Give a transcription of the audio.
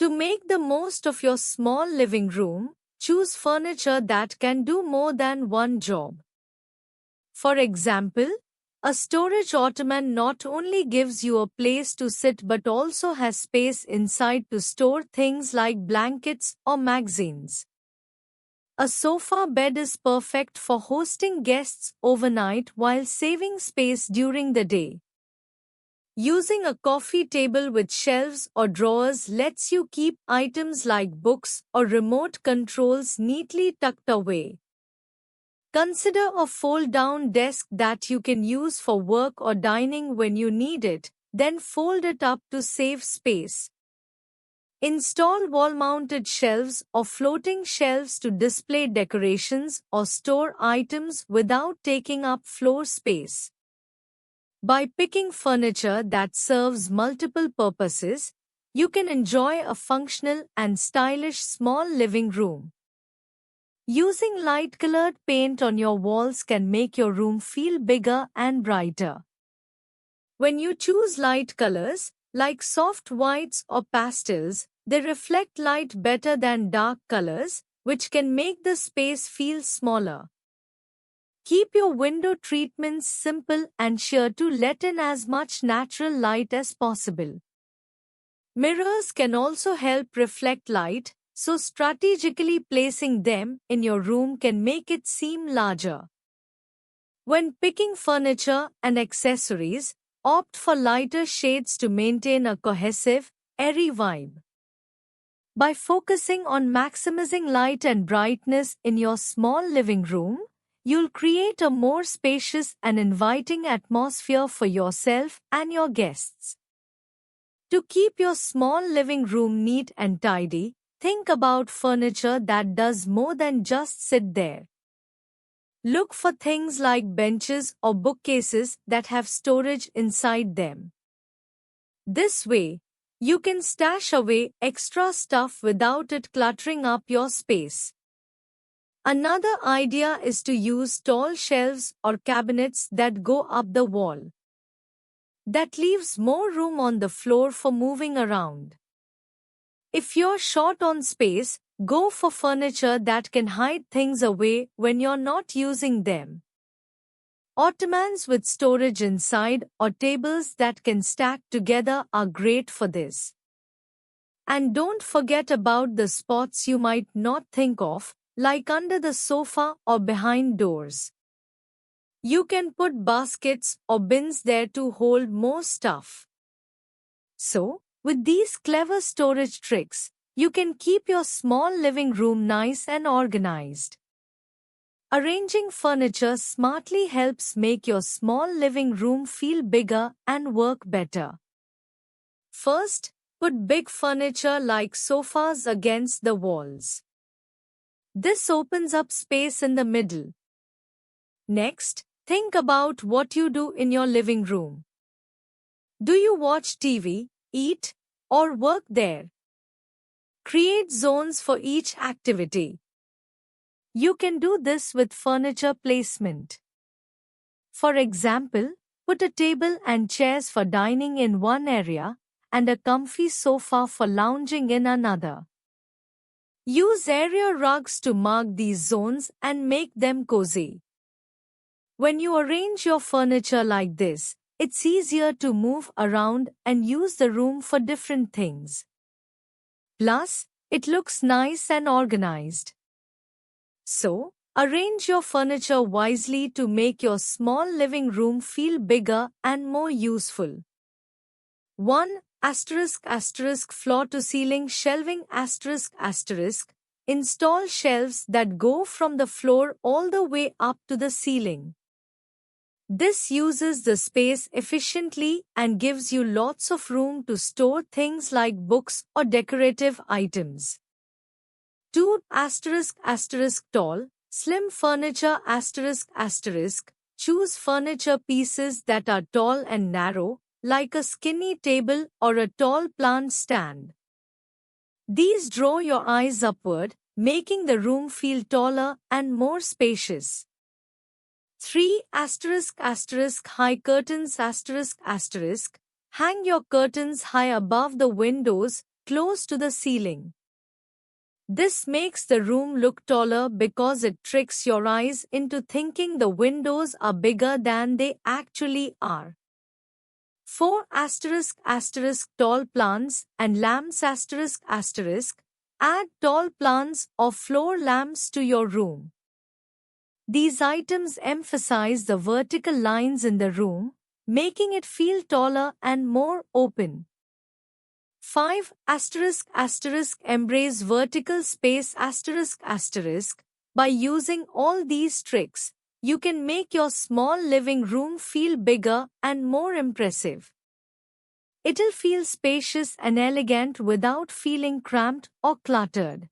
To make the most of your small living room, choose furniture that can do more than one job. For example, a storage ottoman not only gives you a place to sit but also has space inside to store things like blankets or magazines. A sofa bed is perfect for hosting guests overnight while saving space during the day. Using a coffee table with shelves or drawers lets you keep items like books or remote controls neatly tucked away. Consider a fold-down desk that you can use for work or dining when you need it, then fold it up to save space. Install wall-mounted shelves or floating shelves to display decorations or store items without taking up floor space. By picking furniture that serves multiple purposes, you can enjoy a functional and stylish small living room. Using light-colored paint on your walls can make your room feel bigger and brighter. When you choose light colors, like soft whites or pastels, they reflect light better than dark colors, which can make the space feel smaller. Keep your window treatments simple and sure to let in as much natural light as possible. Mirrors can also help reflect light, so strategically placing them in your room can make it seem larger. When picking furniture and accessories, opt for lighter shades to maintain a cohesive, airy vibe. By focusing on maximizing light and brightness in your small living room, you'll create a more spacious and inviting atmosphere for yourself and your guests. To keep your small living room neat and tidy, think about furniture that does more than just sit there. Look for things like benches or bookcases that have storage inside them. This way, you can stash away extra stuff without it cluttering up your space. Another idea is to use tall shelves or cabinets that go up the wall. That leaves more room on the floor for moving around. If you're short on space, go for furniture that can hide things away when you're not using them. Ottomans with storage inside or tables that can stack together are great for this. And don't forget about the spots you might not think of, like under the sofa or behind doors. You can put baskets or bins there to hold more stuff. So, with these clever storage tricks, you can keep your small living room nice and organized. Arranging furniture smartly helps make your small living room feel bigger and work better. First, put big furniture like sofas against the walls. This opens up space in the middle. Next, think about what you do in your living room. Do you watch TV, eat, or work there? Create zones for each activity. You can do this with furniture placement. For example, put a table and chairs for dining in one area and a comfy sofa for lounging in another. Use area rugs to mark these zones and make them cozy. When you arrange your furniture like this, it's easier to move around and use the room for different things. Plus, it looks nice and organized. So, arrange your furniture wisely to make your small living room feel bigger and more useful. 1. Floor-to-ceiling shelving Install shelves that go from the floor all the way up to the ceiling. This uses the space efficiently and gives you lots of room to store things like books or decorative items. 2. Tall, slim furniture Choose furniture pieces that are tall and narrow, like a skinny table or a tall plant stand. These draw your eyes upward, making the room feel taller and more spacious. 3. High curtains Hang your curtains high above the windows close to the ceiling. This makes the room look taller because it tricks your eyes into thinking the windows are bigger than they actually are. 4 tall plants and lamps add tall plants or floor lamps to your room. These items emphasize the vertical lines in the room, making it feel taller and more open. 5 embrace vertical space by using all these tricks. You can make your small living room feel bigger and more impressive. It'll feel spacious and elegant without feeling cramped or cluttered.